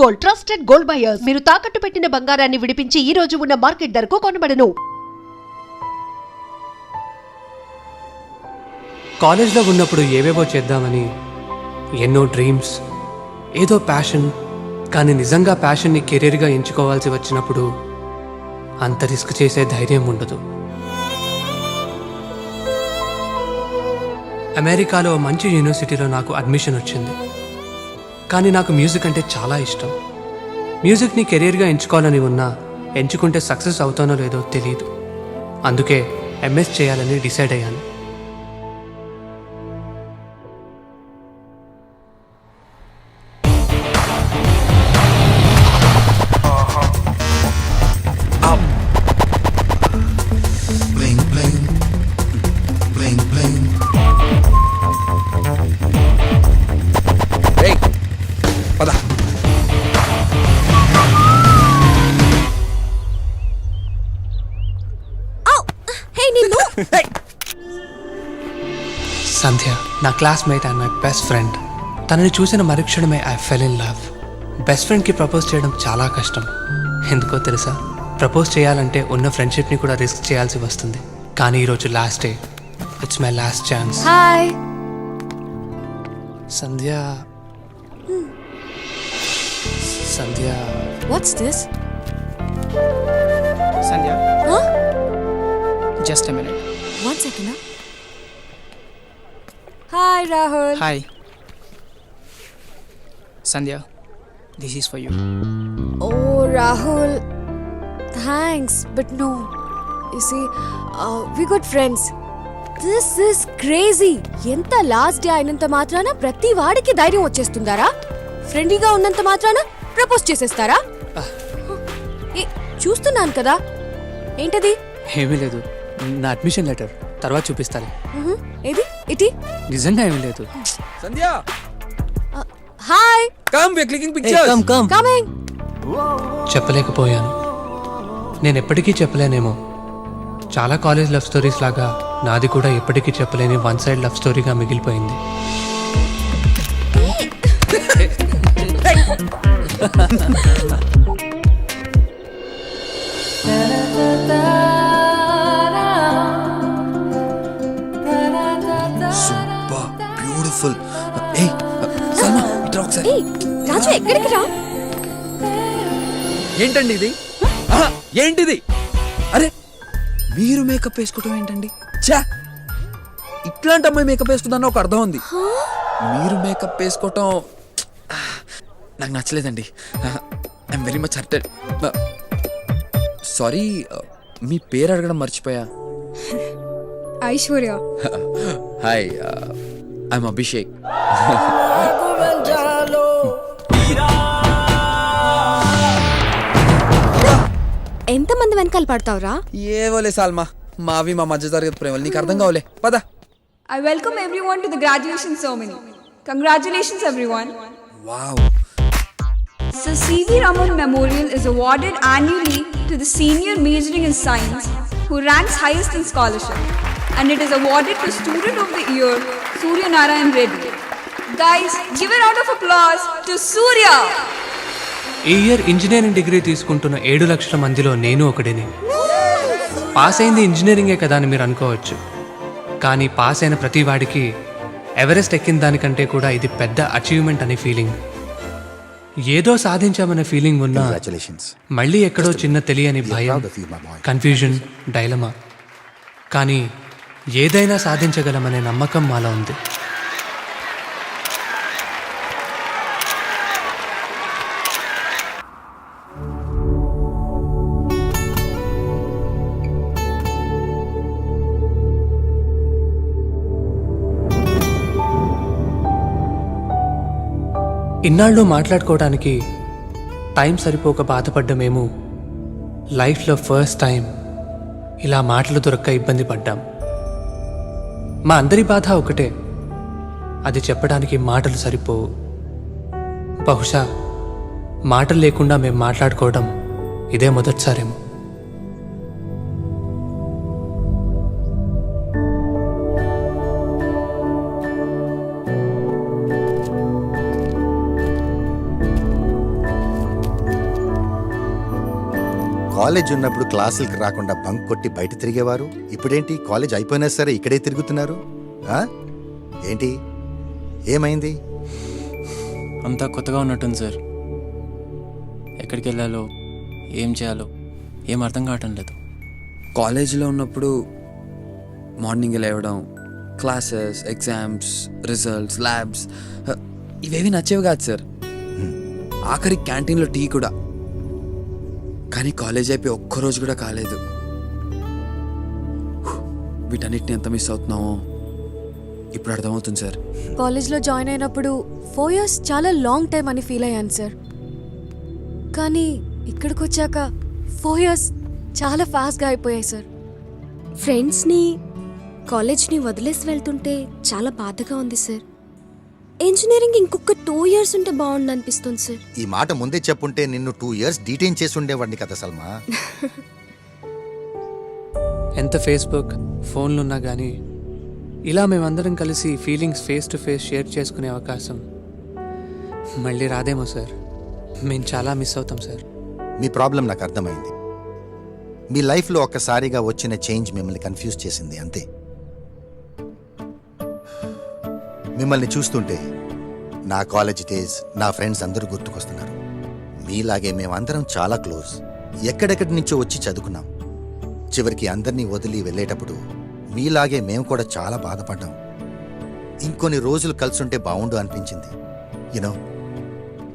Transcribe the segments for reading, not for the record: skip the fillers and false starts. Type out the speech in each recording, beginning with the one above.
Gold, trusted gold buyers. మీరు తాకట్టు పెట్టిన బంగారాన్ని విడిపించి ఈ రోజు ఉన్న మార్కెట్ ధరకు కొనబడను. కాలేజ్లో ఉన్నప్పుడు ఏవేవో చేద్దామని ఎన్నో డ్రీమ్స్, ఏదో ప్యాషన్. కానీ నిజంగా ప్యాషన్ని కెరీర్గా ఎంచుకోవాల్సి వచ్చినప్పుడు అంత రిస్క్ చేసే ధైర్యం ఉండదు. అమెరికాలో మంచి యూనివర్సిటీలో నాకు అడ్మిషన్ వచ్చింది. కానీ నాకు మ్యూజిక్ అంటే చాలా ఇష్టం. మ్యూజిక్ని కెరీర్గా ఎంచుకోవాలని ఉన్నా ఎంచుకుంటే సక్సెస్ అవుతానో లేదో తెలియదు. అందుకే ఎంఎస్ చేయాలని డిసైడ్ అయ్యాను. సంధ్య నా classmate and my best friend. తనని చూసిన మరుక్షణమే I fell in love. Best ఫ్రెండ్కి ప్రపోజ్ చేయడం చాలా కష్టం. ఎందుకో తెలుసా? ప్రపోజ్ చేయాలంటే ఉన్న ఫ్రెండ్షిప్ని కూడా రిస్క్ చేయాల్సి వస్తుంది. కానీ ఈరోజు last day. It's my last chance. Hi Sandhya. Sandhya. What's this? Sandhya, Huh? just a minute. 1 second. Hi Rahul. Hi. Sandhya, this is for you. Oh Rahul, thanks, but no. You see, we good friends. This is crazy. ఎంత last day అయినంత మాత్రాన ప్రతి వాడికి ధైర్యం వచ్చేస్తుందారా? ఫ్రెండ్లీగా ఉన్నంత మాత్రాన propose చేసేస్తారా? చూస్తున్నాను కదా, ఏంటది? ఏమీ లేదు, నా అడ్మిషన్ లెటర్. తర్వాత చూపిస్తాను. ఏది ఇటీ? నిజంగా ఏమీ లేదు. Sandhya, hi. come, we are clicking pictures. Come. Coming. చెప్పలేకపోయాను. నేను ఎప్పటికీ చెప్పలేనేమో. చాలా కాలేజ్ లవ్ స్టోరీస్ లాగా నాది కూడా ఎప్పటికీ చెప్పలేని వన్ సైడ్ లవ్ స్టోరీగా మిగిలిపోయింది. Super beautiful. Hey, Salma, ఇట్రా ఒకసారి. ఏయ్ రాజు, ఎక్కడికి రా? ఏంటండి ఇది? ఏంటిది? అరే, మీరు మేకప్ వేసుకోవటం ఏంటండి? ఛా, ఇట్లాంటి అమ్మాయి మేకప్ వేసుకుందన్న ఒక అర్థం ఉంది. మీరు మేకప్ వేసుకోవటం నాకు నచ్చలేదండి. I'm very much hurted. Sorry, మీ పేరు అడగడం మర్చిపోయా. ఐశ్వర్య. Hi, I'm Abhishek. ఎంతమంది వెనకాల పడతావురా? ఏవోలే సాల్మా, మావి మా మధ్య జరిగేది ప్రేమలు నీకు అర్థం కావలే. పద. I welcome everyone to the graduation ceremony. Congratulations, everyone. Wow. So, C.V. Raman Memorial is awarded annually to the senior majoring in science who ranks highest in scholarship, and it is awarded to Student of the Year, Surya Narayan Reddy. Guys, give a round of applause to Surya. ఈ year engineering degree తీసుకుంటున్న 7 లక్షల మందిలో నేను ఒకడిని. Pass అయింది ఇంజనీరింగే కదా అని మీరు అనుకోవచ్చు. కానీ పాస్ అయిన ప్రతి వాడికి ఎవరెస్ట్ ఎక్కిన దానికంటే కూడా ఇది పెద్ద అచీవ్మెంట్ అనే ఫీలింగ్. ఏదో సాధించామనే ఫీలింగ్ ఉన్నా మళ్ళీ ఎక్కడో చిన్న తెలియని భయం, కన్ఫ్యూజన్, డైలమా. కానీ ఏదైనా సాధించగలమనే నమ్మకం మాలో ఉంది. ఇన్నాళ్ళు మాట్లాడుకోవడానికి టైం సరిపోక బాధపడ్డ మేము లైఫ్లో ఫస్ట్ టైం ఇలా మాటలు దొరక్క ఇబ్బంది పడ్డాం. మా అందరి బాధ ఒకటే, అది చెప్పడానికి మాటలు సరిపోవు. బహుశా మాటలు లేకుండా మేము మాట్లాడుకోవడం ఇదే మొదటిసారేమో. కాలేజ్ ఉన్నప్పుడు క్లాసులకి రాకుండా బంక్ కొట్టి బయట తిరిగేవారు. ఇప్పుడేంటి కాలేజ్ అయిపోయినా సరే ఇక్కడే తిరుగుతున్నారు? ఆ? ఏంటి ఏమైంది? అంతా కొత్తగా ఉన్నట్టుంది సార్. ఎక్కడికి వెళ్ళాలో ఏం చేయాలో ఏం అర్థం కావటం లేదు. కాలేజీలో ఉన్నప్పుడు మార్నింగ్ లేవడం, క్లాసెస్, ఎగ్జామ్స్, రిజల్ట్స్, ల్యాబ్స్ ఇవేవి నచ్చేవి కాదు సార్. ఆఖరి క్యాంటీన్లో టీ కూడా. కానీ కాలేజ్ అయిపోయి ఒక్కరోజు కూడా కాలేదు. వీటన్నిటిని ఎంత మిస్ అవుతున్నామో ఇప్పుడు అర్థమవుతుంది సార్. కాలేజ్లో జాయిన్ అయినప్పుడు 4 years చాలా లాంగ్ టైం అని ఫీల్ అయ్యాను సార్. కానీ ఇక్కడికి వచ్చాక 4 years చాలా ఫాస్ట్గా అయిపోయాయి సార్. ఫ్రెండ్స్ని కాలేజ్ని వదిలేసి వెళ్తుంటే చాలా బాధగా ఉంది సార్. ఇంజనీరింగ్ ఇంకొక 2 years ఉంటే బాగుండు అనిపిస్తుంది సార్. ఈ మాట ముందే చెప్పుంటే నిన్ను 2 years డీటైన్ చేసి ఉండేవాడిని కదా సల్మా. ఎంత ఫేస్బుక్ ఫోన్లు ఉన్నా కానీ ఇలా మేమందరం కలిసి feelings face to face share చేసుకునే అవకాశం మళ్ళీ రాదేమో సార్. మేము చాలా మిస్ అవుతాం సార్. మీ ప్రాబ్లం నాకు అర్థమైంది. మీ లైఫ్లో ఒక్కసారిగా వచ్చిన చేంజ్ మిమ్మల్ని కన్ఫ్యూజ్ చేసింది అంతే. మిమ్మల్ని చూస్తుంటే నా కాలేజ్ డేస్, నా ఫ్రెండ్స్ అందరూ గుర్తుకొస్తున్నారు. మీలాగే మేమందరం చాలా క్లోజ్. ఎక్కడెక్కడి నుంచో వచ్చి చదువుకున్నాం. చివరికి అందరినీ వదిలి వెళ్ళేటప్పుడు మీలాగే మేము కూడా చాలా బాధపడ్డాం. ఇంకొన్ని రోజులు కలిసుంటే బాగుండు అనిపించింది. యూనో,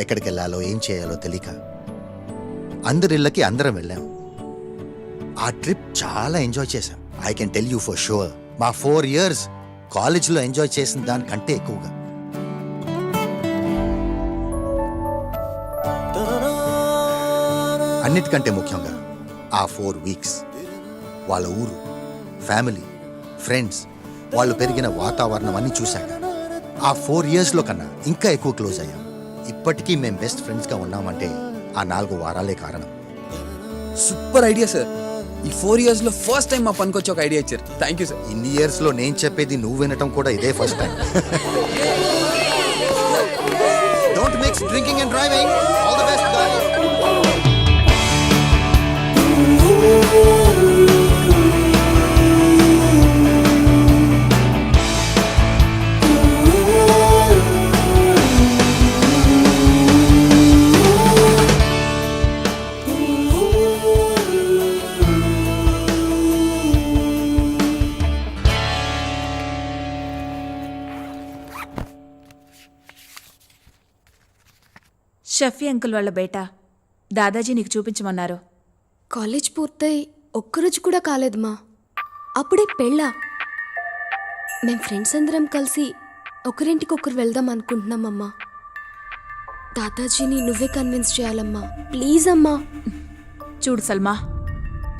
ఎక్కడికి వెళ్ళాలో ఏం చేయాలో తెలియక అందరిళ్ళకి అందరం వెళ్ళాం. ఆ ట్రిప్ చాలా ఎంజాయ్ చేశాం. I can tell you for sure, మా 4 years కాలేజీలో ఎంజాయ్ చేసిన దానికంటే ఎక్కువగా. అన్నిటికంటే ముఖ్యంగా ఆ 4 weeks వాళ్ళ ఊరు, ఫ్యామిలీ, ఫ్రెండ్స్, వాళ్ళు పెరిగిన వాతావరణం అన్ని చూశాక ఆ 4 yearsలో కన్నా ఇంకా ఎక్కువ క్లోజ్ అయ్యాం. ఇప్పటికీ మేము బెస్ట్ ఫ్రెండ్స్గా ఉన్నామంటే ఆ 4 వారాలే కారణం. Super idea sir. ఈ 4 yearsలో ఫస్ట్ టైం మా పనికి వచ్చి ఒక ఐడియా ఇచ్చారు. Thank you sir. ఇన్ని ఇయర్స్లో నేను చెప్పేది నువ్వు వినటం కూడా ఇదే first time. Don't mix drinking and driving. All the best guys. Shafi uncle వాళ్ళ బేటా దాదాజీ నీకు చూపించమన్నారు. కాలేజ్ పూర్తయి ఒక్కరోజు కూడా కాలేదు మా. అప్పుడే పెళ్ళా. మేం ఫ్రెండ్స్ అందరం కలిసి ఒకరింటికొకరు వెళ్దాం అనుకుంటున్నామమ్మా. దాదాజీని నువ్వే కన్విన్స్ చేయాలమ్మా, ప్లీజ్ అమ్మా. చూడు సల్మా,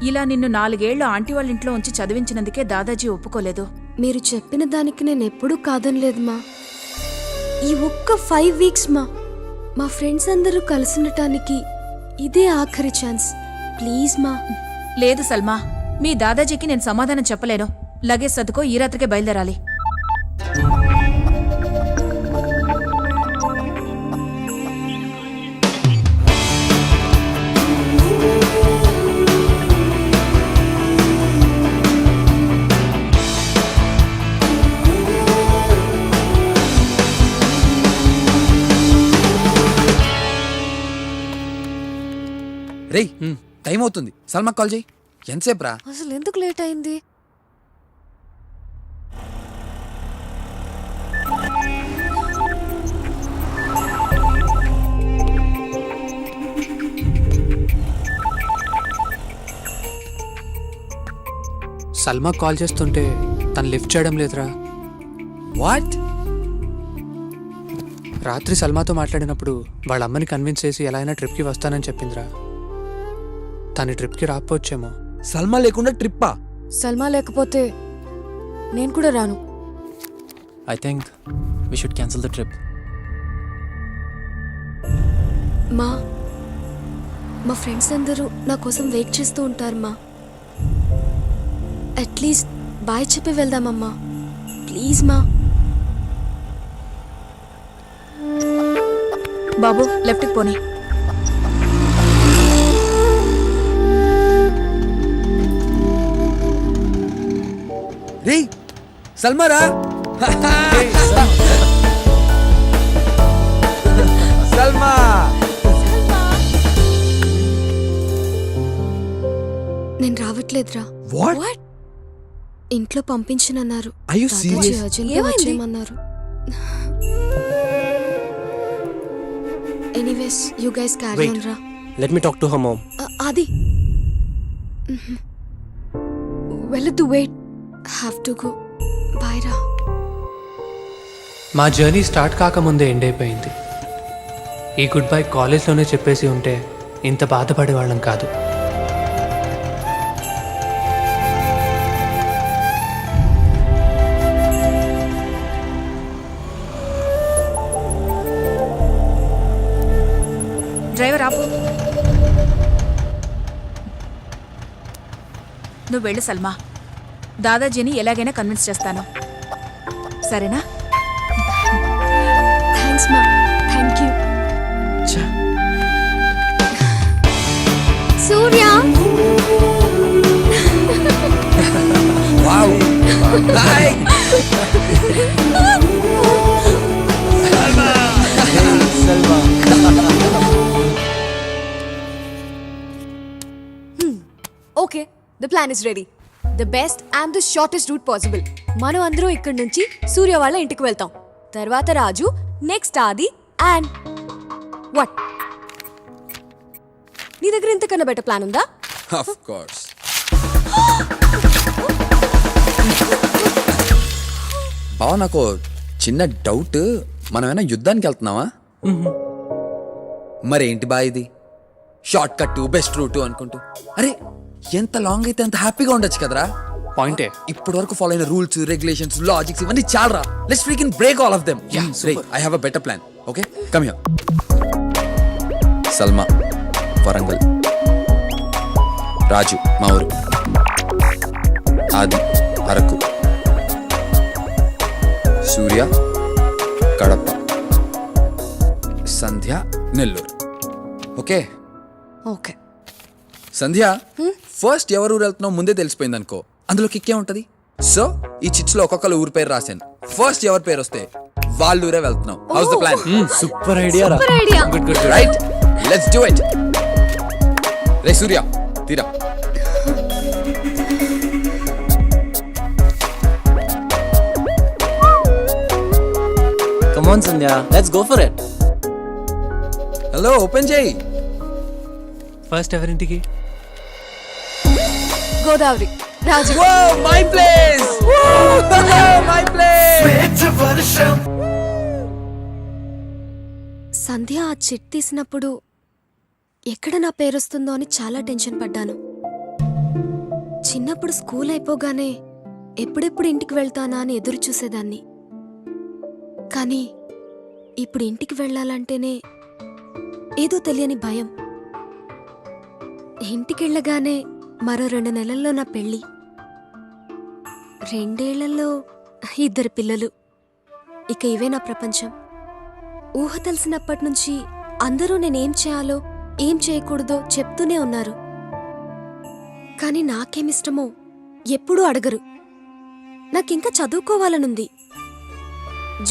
ఇలా నిన్ను 4 ఏళ్లు ఆంటీ వాళ్ళ ఇంట్లో ఉంచి చదివించినందుకే దాదాజీ ఒప్పుకోలేదు. మీరు చెప్పిన దానికి నేను ఎప్పుడూ కాదనలేదు మా. ఈ ఒక్క 5 weeks మా ఫ్రెండ్స్ అందరూ కలిసి ఇదే ఆఖరి ఛాన్స్, ప్లీజ్ మా. లేదు సల్మా, మీ దాదాజీకి నేను సమాధానం చెప్పలేను. లగేజ్ సర్దుకో, ఈ రాత్రికే బయలుదేరాలి. రేయ్, టైం అవుతుంది. సల్మా కాల్ చేయి. ఎంతసేపు రా? అసలు ఎందుకు లేట్ అయింది? సల్మా కాల్ చేస్తుంటే తను లిఫ్ట్ చేయడం లేదురా. వాట్? రాత్రి సల్మాతో మాట్లాడినప్పుడు వాళ్ళ అమ్మని కన్విన్స్ చేసి ఎలా అయినా ట్రిప్కి వస్తానని చెప్పిందిరా. తను ట్రిప్కి రాకపోవచ్చేమో. సల్మా లేకుండా ట్రిప్పా? సల్మా లేకపోతే నేను కూడా రాను. I think we should cancel the trip. మా ఫ్రెండ్స్ అందరూ నా కోసం వెయిట్ చేస్తూ ఉంటారు మా. అట్లీస్ట్ బాయ్ చెప్పి వెళ్దామమ్మా, ప్లీజ్ మా. బాబు, లెఫ్ట్కి పోనీ. రే సల్మారా సల్మా నేను రావట్లేదురా. వాట్ ఇంట్లో పంపించనన్నారు. Are you serious? అర్జెంట్గా వచ్చేయమన్నారు. Anyways you guys carry on రా. Let me talk to her mom. అది వెళ్ళొద్దు, wait, have to go. Bye రా. మా జర్నీ స్టార్ట్ కాకముందే ఎండ్ అయిపోయింది. ఈ గుడ్ బై కాలేజ్లోనే చెప్పేసి ఉంటే ఇంత బాధపడేవాళ్ళం కాదు. డ్రైవర్ ఆపు. నువ్వు వెళ్ళు సల్మా. దాదాజీని ఎలాగైనా కన్విన్స్ చేస్తాను, సరేనా? థ్యాంక్స్ మా. Thank you. Surya, wow hi Salma. Okay, the plan is ready. The best and the shortest route possible. మనం అందరం ఇక్కడి నుంచి సూర్య వాళ్ళ ఇంటికి వెళ్తాం. తర్వాత Raju, next Adi and what? నీ దగ్గర ఇంతకన్నా బెటర్ ప్లాన్ ఉందా? Of course. బావ నాకు చిన్న డౌట్, మనం ఏమైనా యుద్ధానికి వెళ్తున్నావా? మరేంటి బా ఇది షార్ట్ కట్ బెస్ట్ రూట్ అనుకుంటూ? అరే ఎంత లాంగ్ అయితే అంత హ్యాపీగా ఉండొచ్చు కదరా. పాయింటే. ఇప్పటి వరకు ఫాలో అయిన రూల్స్, రెగ్యులేషన్స్, లాజిక్స్ ఇవన్నీ చాలరా. Let's freaking break all of them. I have a better plan. Okay come here. Salma Warangal, Raju మా ఊరు, Adi Araku, Surya Kadapa, Sandhya Nellore. Okay okay. Sandhya first ఎవరు ఊరు వెళ్తున్నావు ముందే తెలిసిపోయింది అనుకో, అందులో కిక్కే ఉంటది. సో ఈ చిట్స్ లో ఒక్కొక్కరు ఊరి పేరు రాశాను. ఫస్ట్ ఎవరి పేరు వస్తే వాళ్ళ ఊరే వెళ్తున్నావు. How's the plan? Super idea రా. Good good. Right, let's do it. రే సూర్య తీరా. Come on Sandhya, let's go for it. Hello, open చేయి. ఫస్ట్ ఎవరింటికి? Godavari, Raju. My place, my place. Sandhya ఆ చిట్ తీసినప్పుడు ఎక్కడ నా పేరొస్తుందో అని చాలా టెన్షన్ పడ్డాను. చిన్నప్పుడు స్కూల్ అయిపోగానే ఎప్పుడెప్పుడు ఇంటికి వెళ్తానా అని ఎదురు చూసేదాన్ని. కానీ ఇప్పుడు ఇంటికి వెళ్ళాలంటేనే ఏదో తెలియని భయం. ఇంటికెళ్ళగానే మరో 2 నెలల్లో నా పెళ్ళి, 2 ఏళ్లలో 2 పిల్లలు. ఇక ఇవే నా ప్రపంచం. ఊహ తెలిసినప్పటి నుంచి అందరూ నేనేం చేయాలో ఏం చేయకూడదో చెప్తూనే ఉన్నారు. కానీ నాకేమిష్టమో ఎప్పుడూ అడగరు. నాకింకా చదువుకోవాలనుంది,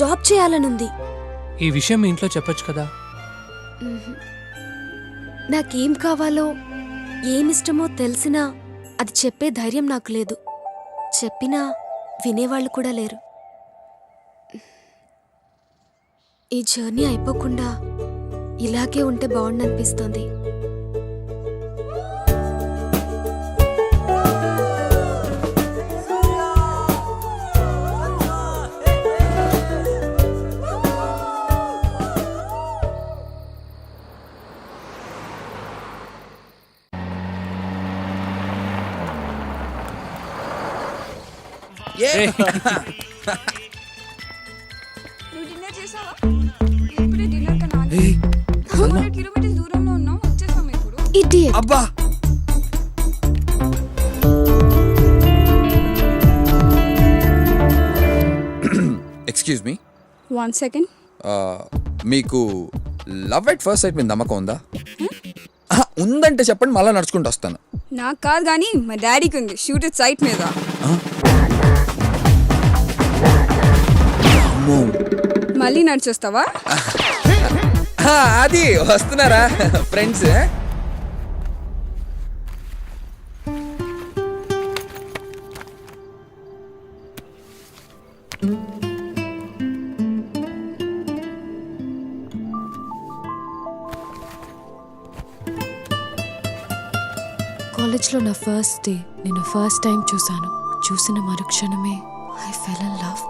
జాబ్ చేయాలనుంది. ఈ విషయం మీ ఇంట్లో చెప్పొచ్చు కదా. నాకేం కావాలో ఏమిష్టమో తెలిసినా అది చెప్పే ధైర్యం నాకు లేదు. చెప్పినా వినేవాళ్ళు కూడా లేరు. ఈ జర్నీ అయిపోకుండా ఇలాగే ఉంటే బాగుండనిపిస్తోంది. నువ్వు డిన్నర్ చేసావా? ఇప్పుడే డిన్నర్ కన్నా 200 కిలోమీటర్స్ దూరంలో ఉన్నాం, వచ్చేసాం ఇప్పుడు. ఇడియట్. అబ్బా ఎక్స్క్యూజ్ మీ, 1 second. మీకు లవ్ ఎట్ ఫస్ట్ సైట్ మీద నమ్మకం ఉందా? ఉందంటే చెప్పండి, మళ్ళీ నడుచుకుంటూ వస్తాను. నాకు కాదు కానీ మా డాడీకి ఉంది. షూట్ ఇట్ సైట్ మీద. అమ్మో మళ్ళీ నడిచేస్తావా? అది వస్తున్నారా ఫ్రెండ్స్? కాలేజ్లో నా ఫస్ట్ డే నేను ఫస్ట్ టైం చూశాను. చూసిన మరుక్షణమే I fell in love.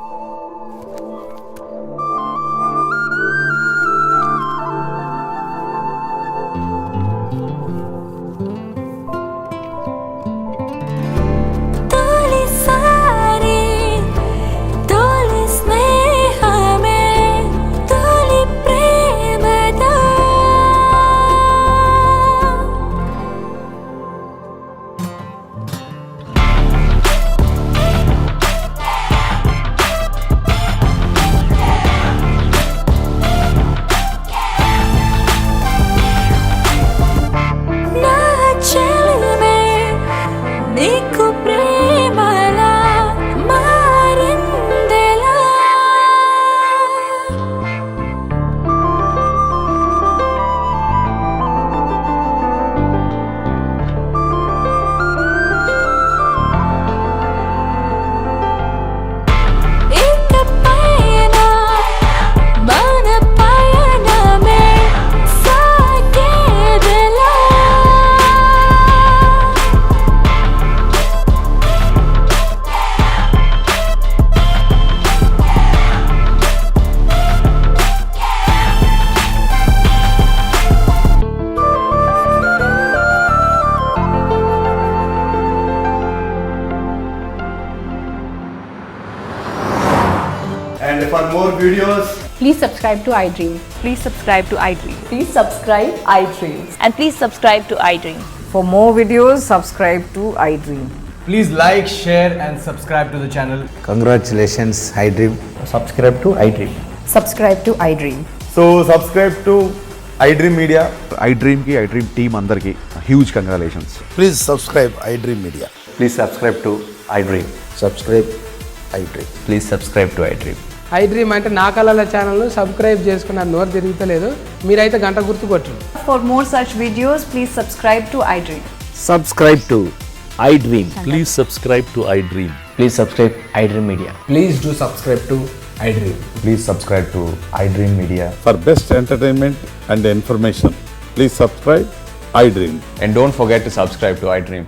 And for more videos, Please subscribe to iDream. Please subscribe to iDream. Please subscribe iDream. And please subscribe to iDream. For more videos, subscribe to iDream. please like, share, and subscribe to the channel. Congratulations iDream. Subscribe to iDream. Subscribe to iDream. So, subscribe to iDream Media. iDream ki iDream team andarki huge congratulations. Please subscribe iDream media. Please subscribe to iDream. Subscribe iDream. Please subscribe to iDream. iDream అంటే నా కళల ఛానల్ను subscribe చేసుకున్న నోరు తిరుగుతలేదు. మీరైతే గంట గుర్తు కొట్టండి. For more such videos, please subscribe to iDream. Subscribe to iDream. Please subscribe to iDream. Please subscribe iDream Media. Please do subscribe to iDream. Please subscribe to iDream Media. For best entertainment and information, please subscribe iDream. And don't forget to subscribe to iDream.